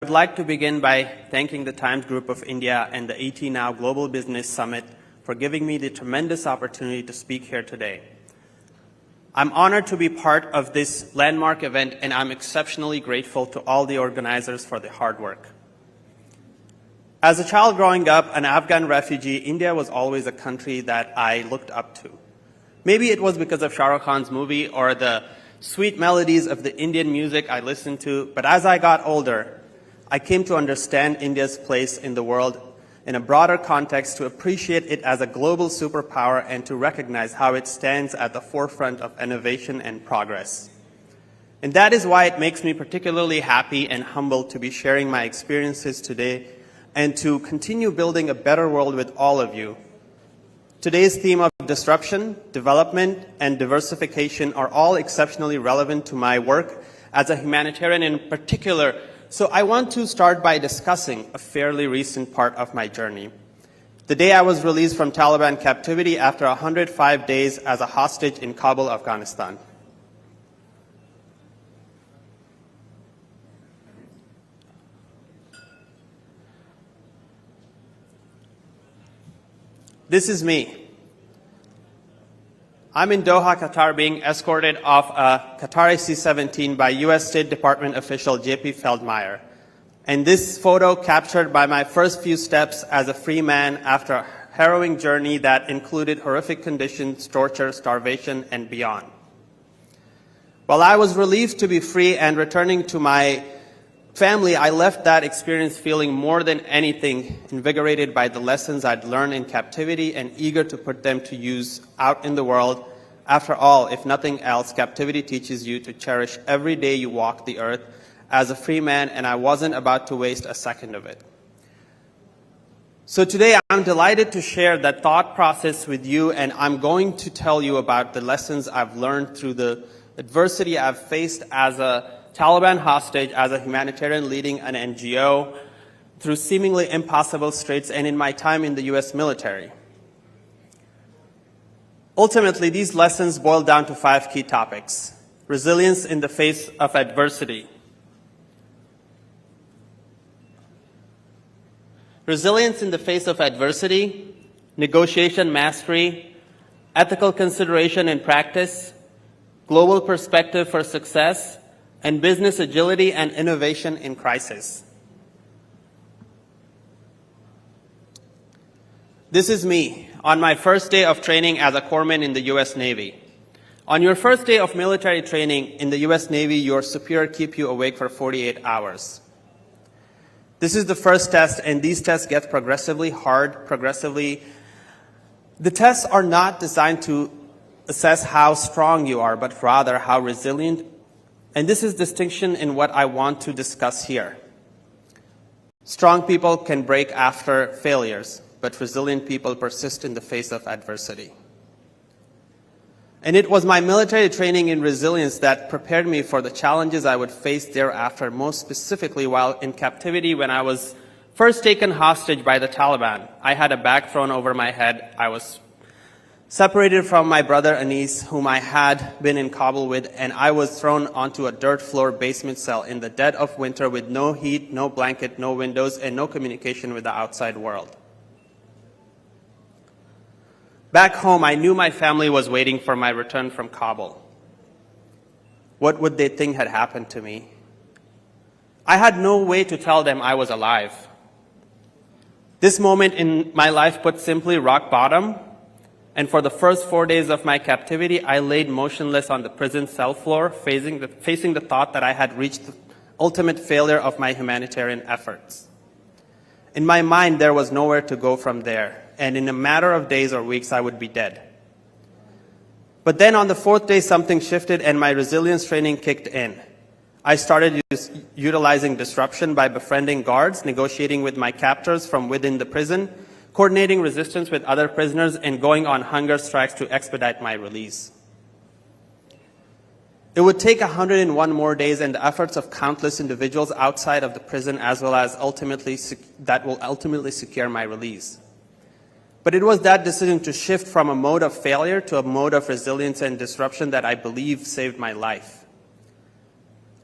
would like to begin by thanking the Times Group of India and the ET Now Global Business Summit for giving me the tremendous opportunity to speak here today. I'm honored to be part of this landmark event, and I'm exceptionally grateful to all the organizers for the hard work. As a child growing up, an Afghan refugee, India was always a country that I looked up to. Maybe it was because of Shah Rukh Khan's movie or the sweet melodies of the Indian music I listened to, but as I got older, I came to understand India's place in the world in a broader context, to appreciate it as a global superpower and to recognize how it stands at the forefront of innovation and progress. And that is why it makes me particularly happy and humbled to be sharing my experiences today and to continue building a better world with all of you. Today's theme of disruption, development, and diversification are all exceptionally relevant to my work as a humanitarian in particular. So I want to start by discussing a fairly recent part of my journey. The day I was released from Taliban captivity after 105 days as a hostage in Kabul, Afghanistan. This is me. I'm in Doha, Qatar, being escorted off a Qatari C-17 by U.S. State Department official J.P. Feldmeyer. And this photo captured by my first few steps as a free man after a harrowing journey that included horrific conditions, torture, starvation, and beyond. While I was relieved to be free and returning to my family, I left that experience feeling more than anything invigorated by the lessons I'd learned in captivity and eager to put them to use out in the world. After all, if nothing else, captivity teaches you to cherish every day you walk the earth as a free man, and I wasn't about to waste a second of it. So today I'm delighted to share that thought process with you, and I'm going to tell you about the lessons I've learned through the adversity I've faced as a Taliban hostage, as a humanitarian leading an NGO, through seemingly impossible straits, and in my time in the U.S. military. Ultimately, these lessons boil down to 5 key topics: resilience in the face of adversity, resilience in the face of adversity, negotiation mastery, ethical consideration in practice, global perspective for success, and business agility and innovation in crisis. This is me on my first day of training as a corpsman in the U.S. Navy. On your first day of military training in the U.S. Navy, your superior keeps you awake for 48 hours. This is the first test, and these tests get progressively hard, The tests are not designed to assess how strong you are, but rather how resilient. And this is distinction in what I want to discuss here. Strong people can break after failures, but resilient people persist in the face of adversity. And it was my military training in resilience that prepared me for the challenges I would face thereafter, most specifically while in captivity when I was first taken hostage by the Taliban. I had a bag thrown over my head. I was separated from my brother Anis, whom I had been in Kabul with, and I was thrown onto a dirt floor basement cell in the dead of winter with no heat, no blanket, no windows, and no communication with the outside world. Back home, I knew my family was waiting for my return from Kabul. What would they think had happened to me? I had no way to tell them I was alive. This moment in my life, put simply, rock bottom. And for the first 4 days of my captivity, I laid motionless on the prison cell floor, facing the thought that I had reached the ultimate failure of my humanitarian efforts. In my mind, there was nowhere to go from there, and in a matter of days or weeks, I would be dead. But then on the 4th day, something shifted and my resilience training kicked in. I started utilizing disruption by befriending guards, negotiating with my captors from within the prison, coordinating resistance with other prisoners, and going on hunger strikes to expedite my release. It would take 101 more days and the efforts of countless individuals outside of the prison as well as that will ultimately secure my release. But it was that decision to shift from a mode of failure to a mode of resilience and disruption that I believe saved my life.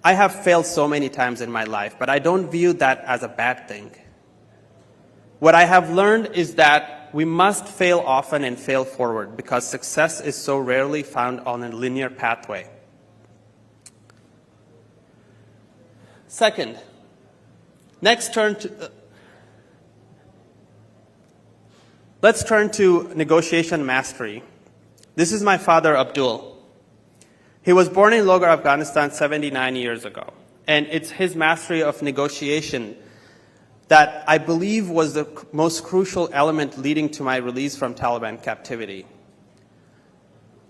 I have failed so many times in my life, but I don't view that as a bad thing. What I have learned is that we must fail often and fail forward because success is so rarely found on a linear pathway. Second, let's turn to negotiation mastery. This is my father, Abdul. He was born in Logar, Afghanistan 79 years ago, and it's his mastery of negotiation that I believe was the most crucial element leading to my release from Taliban captivity.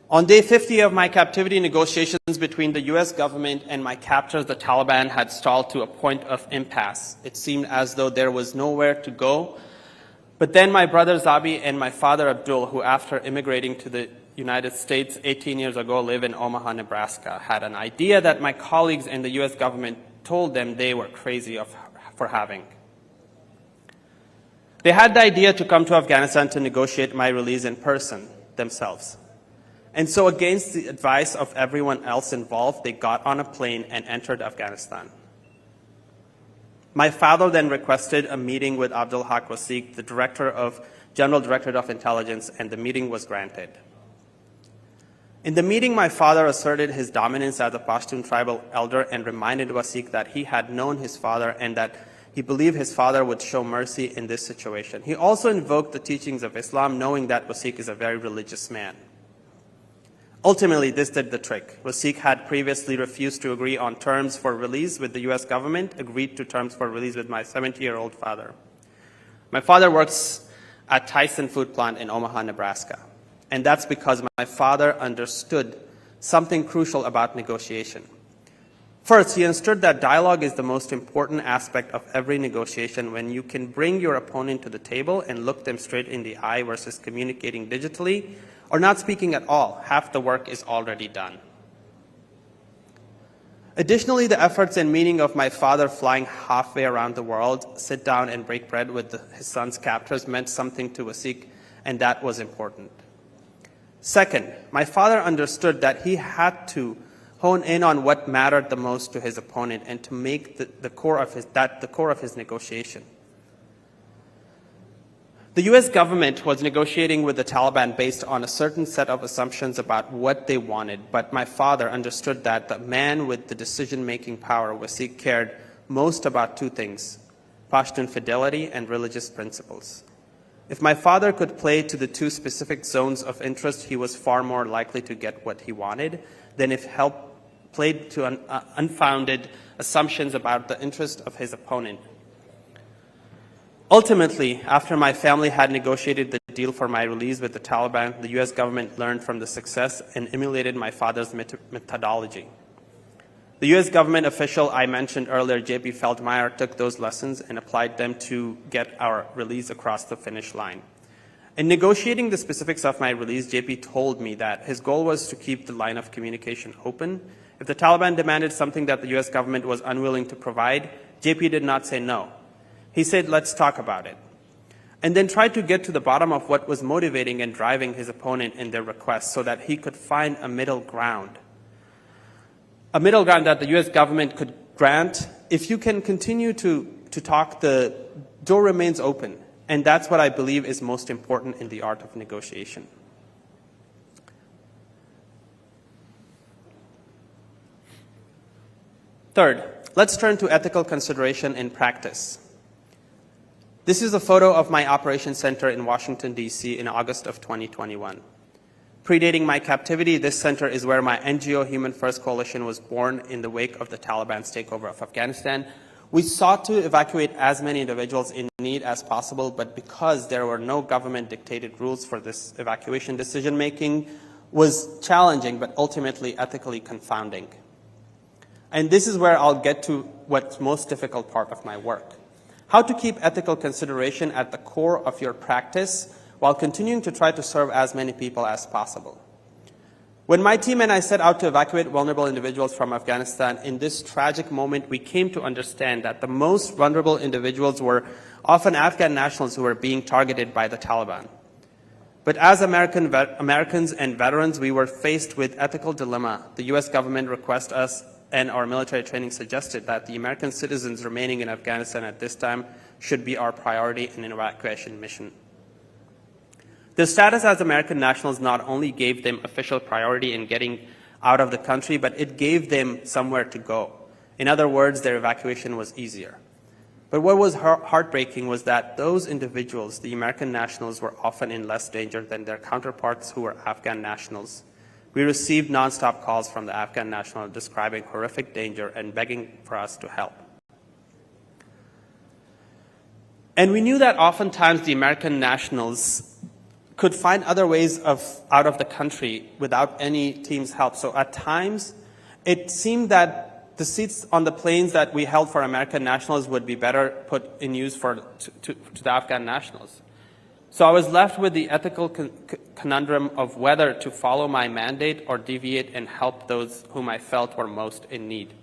On day 50 of my captivity, negotiations between the US government and my captors, the Taliban, had stalled to a point of impasse. It seemed as though there was nowhere to go. But then my brother Zabi and my father Abdul, who after immigrating to the United States 18 years ago live in Omaha, Nebraska, had an idea that my colleagues in the US government told them they were crazy for having. They had the idea to come to Afghanistan to negotiate my release in person themselves. And so against the advice of everyone else involved, they got on a plane and entered Afghanistan. My father then requested a meeting with Abdul Haq Wasiq, the General Director of Intelligence, and the meeting was granted. In the meeting, my father asserted his dominance as a Pashtun tribal elder and reminded Wasiq that he had known his father and that he believed his father would show mercy in this situation. He also invoked the teachings of Islam, knowing that Wasiq is a very religious man. Ultimately, this did the trick. Wasiq had previously refused to agree on terms for release with the US government, agreed to terms for release with my 70-year-old father. My father works at Tyson Food Plant in Omaha, Nebraska. And that's because my father understood something crucial about negotiation. First, he understood that dialogue is the most important aspect of every negotiation when you can bring your opponent to the table and look them straight in the eye versus communicating digitally or not speaking at all. Half the work is already done. Additionally, the efforts and meaning of my father flying halfway around the world, sit down and break bread with his son's captors meant something to Wasiq, and that was important. Second, my father understood that he had to hone in on what mattered the most to his opponent and to make the core of his negotiation. The US government was negotiating with the Taliban based on a certain set of assumptions about what they wanted, but my father understood that the man with the decision-making power, Wasiq, cared most about two things: Pashtun fidelity and religious principles. If my father could play to the two specific zones of interest, he was far more likely to get what he wanted than if played to unfounded assumptions about the interest of his opponent. Ultimately, after my family had negotiated the deal for my release with the Taliban, the US government learned from the success and emulated my father's methodology. The US government official I mentioned earlier, J.P. Feldmeyer, took those lessons and applied them to get our release across the finish line. In negotiating the specifics of my release, J.P. told me that his goal was to keep the line of communication open. If the Taliban demanded something that the US government was unwilling to provide, J.P. did not say no. He said, let's talk about it. And then tried to get to the bottom of what was motivating and driving his opponent in their requests so that he could find a middle ground. A middle ground that the US government could grant. If you can continue to talk, the door remains open. And that's what I believe is most important in the art of negotiation. Third, let's turn to ethical consideration in practice. This is a photo of my operations center in Washington, D.C. in August of 2021. Predating my captivity, this center is where my NGO Human First Coalition was born in the wake of the Taliban's takeover of Afghanistan. We sought to evacuate as many individuals in need as possible, but because there were no government-dictated rules for this evacuation, decision-making was challenging, but ultimately ethically confounding. And this is where I'll get to what's most difficult part of my work. How to keep ethical consideration at the core of your practice while continuing to try to serve as many people as possible. When my team and I set out to evacuate vulnerable individuals from Afghanistan, in this tragic moment, we came to understand that the most vulnerable individuals were often Afghan nationals who were being targeted by the Taliban. But as Americans and veterans, we were faced with ethical dilemma. The US government requested us and our military training suggested that the American citizens remaining in Afghanistan at this time should be our priority in an evacuation mission. Their status as American nationals not only gave them official priority in getting out of the country, but it gave them somewhere to go. In other words, their evacuation was easier. But what was heartbreaking was that those individuals, the American nationals, were often in less danger than their counterparts who were Afghan nationals. We received nonstop calls from the Afghan nationals describing horrific danger and begging for us to help. And we knew that oftentimes the American nationals could find other ways out of the country without any team's help. So at times, it seemed that the seats on the planes that we held for American nationals would be better put in use to the Afghan nationals. So I was left with the ethical conundrum of whether to follow my mandate or deviate and help those whom I felt were most in need.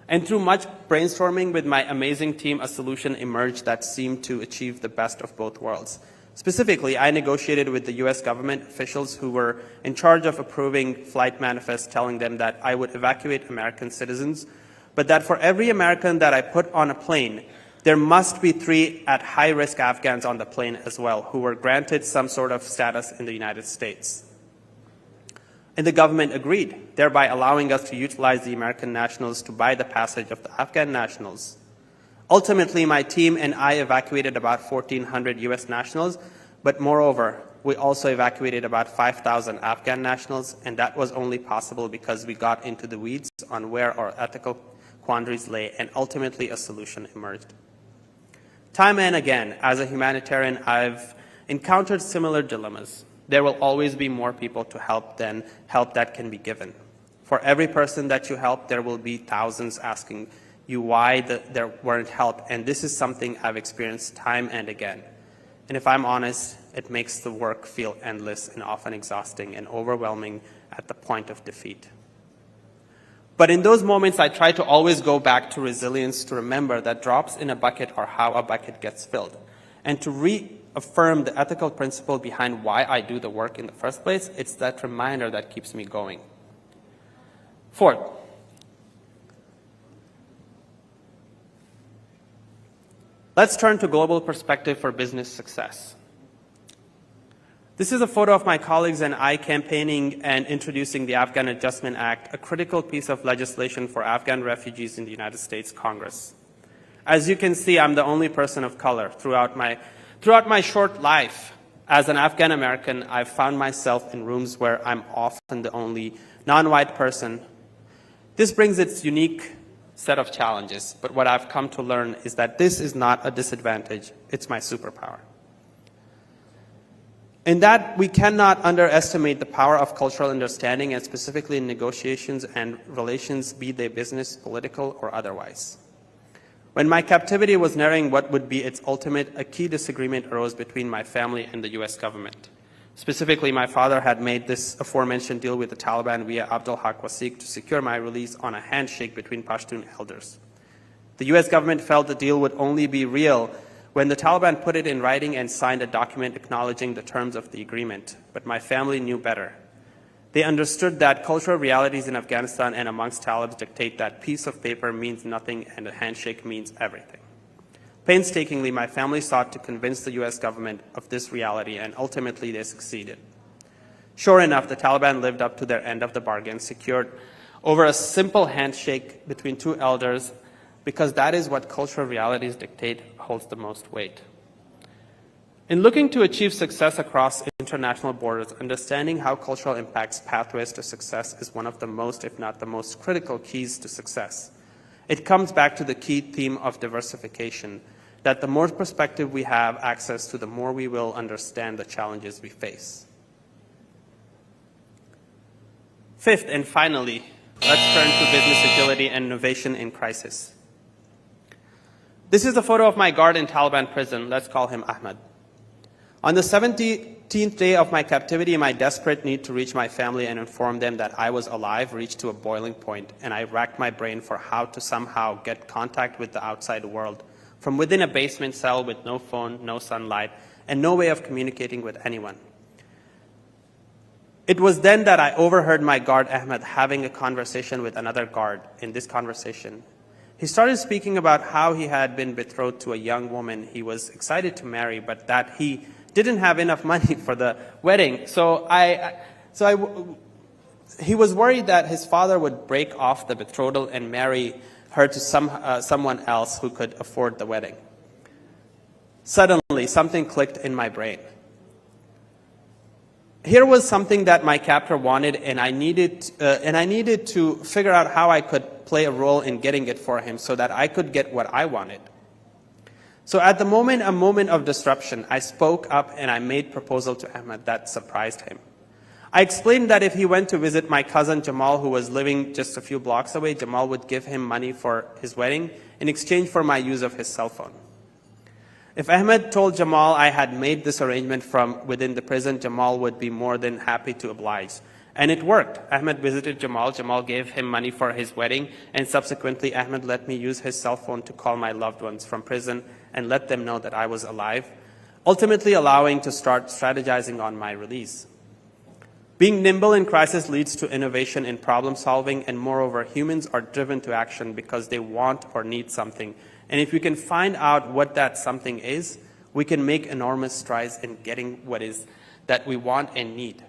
And through much brainstorming with my amazing team, a solution emerged that seemed to achieve the best of both worlds. Specifically, I negotiated with the U.S. government officials who were in charge of approving flight manifests telling them that I would evacuate American citizens, but that for every American that I put on a plane, there must be 3 at high-risk Afghans on the plane as well, who were granted some sort of status in the United States. And the government agreed, thereby allowing us to utilize the American nationals to buy the passage of the Afghan nationals. Ultimately, my team and I evacuated about 1,400 U.S. nationals, but moreover, we also evacuated about 5,000 Afghan nationals, and that was only possible because we got into the weeds on where our ethical quandaries lay, and ultimately a solution emerged. Time and again, as a humanitarian, I've encountered similar dilemmas. There will always be more people to help than help that can be given. For every person that you help, there will be thousands asking you why there weren't help, and this is something I've experienced time and again. And if I'm honest, it makes the work feel endless and often exhausting and overwhelming at the point of defeat. But in those moments, I try to always go back to resilience, to remember that drops in a bucket are how a bucket gets filled, and to reaffirm the ethical principle behind why I do the work in the first place. It's that reminder that keeps me going. Fourth, let's turn to global perspective for business success. This is a photo of my colleagues and I campaigning and introducing the Afghan Adjustment Act, a critical piece of legislation for Afghan refugees in the United States Congress. As you can see, I'm the only person of color. Throughout my short life as an Afghan American, I've found myself in rooms where I'm often the only non-white person. This brings its unique set of challenges, but what I've come to learn is that this is not a disadvantage, it's my superpower. In that, we cannot underestimate the power of cultural understanding, and specifically in negotiations and relations, be they business, political, or otherwise. When my captivity was nearing what would be its ultimate, a key disagreement arose between my family and the U.S. government. Specifically, my father had made this aforementioned deal with the Taliban via Abdul Haq Wasiq to secure my release on a handshake between Pashtun elders. The U.S. government felt the deal would only be real when the Taliban put it in writing and signed a document acknowledging the terms of the agreement. But my family knew better. They understood that cultural realities in Afghanistan and amongst Talibs dictate that piece of paper means nothing and a handshake means everything. Painstakingly, my family sought to convince the U.S. government of this reality, and ultimately they succeeded. Sure enough, the Taliban lived up to their end of the bargain, secured over a simple handshake between 2 elders, because that is what cultural realities dictate holds the most weight. In looking to achieve success across international borders, understanding how cultural impacts pathways to success is one of the most, if not the most critical keys to success. It comes back to the key theme of diversification, that the more perspective we have access to, the more we will understand the challenges we face. Fifth, and finally, let's turn to business agility and innovation in crisis. This is a photo of my guard in Taliban prison. Let's call him Ahmed. On the 17th day of my captivity, my desperate need to reach my family and inform them that I was alive reached to a boiling point, and I racked my brain for how to somehow get contact with the outside world from within a basement cell with no phone, no sunlight, and no way of communicating with anyone. It was then that I overheard my guard Ahmed having a conversation with another guard. In this conversation, he started speaking about how he had been betrothed to a young woman he was excited to marry, but that he didn't have enough money for the wedding. He was worried that his father would break off the betrothal and marry her to someone else who could afford the wedding. Suddenly, something clicked in my brain. Here was something that my captor wanted, and I needed to figure out how I could play a role in getting it for him so that I could get what I wanted. So at the moment, a moment of disruption, I spoke up and I made a proposal to Ahmed that surprised him. I explained that if he went to visit my cousin Jamal, who was living just a few blocks away, Jamal would give him money for his wedding in exchange for my use of his cell phone. If Ahmed told Jamal I had made this arrangement from within the prison, Jamal would be more than happy to oblige. And it worked. Ahmed visited Jamal. Jamal gave him money for his wedding, and subsequently Ahmed let me use his cell phone to call my loved ones from prison and let them know that I was alive, ultimately allowing to start strategizing on my release. Being nimble in crisis leads to innovation in problem solving, and moreover, humans are driven to action because they want or need something. And if we can find out what that something is, we can make enormous strides in getting what is that we want and need.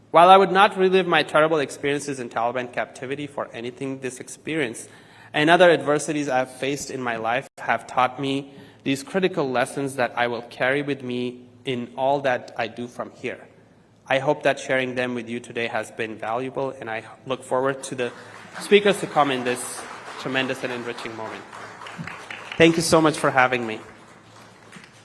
While I would not relive my terrible experiences in Taliban captivity for anything, this experience and other adversities I have faced in my life have taught me these critical lessons that I will carry with me in all that I do from here. I hope that sharing them with you today has been valuable, and I look forward to the speakers to come in this tremendous and enriching moment. Thank you so much for having me.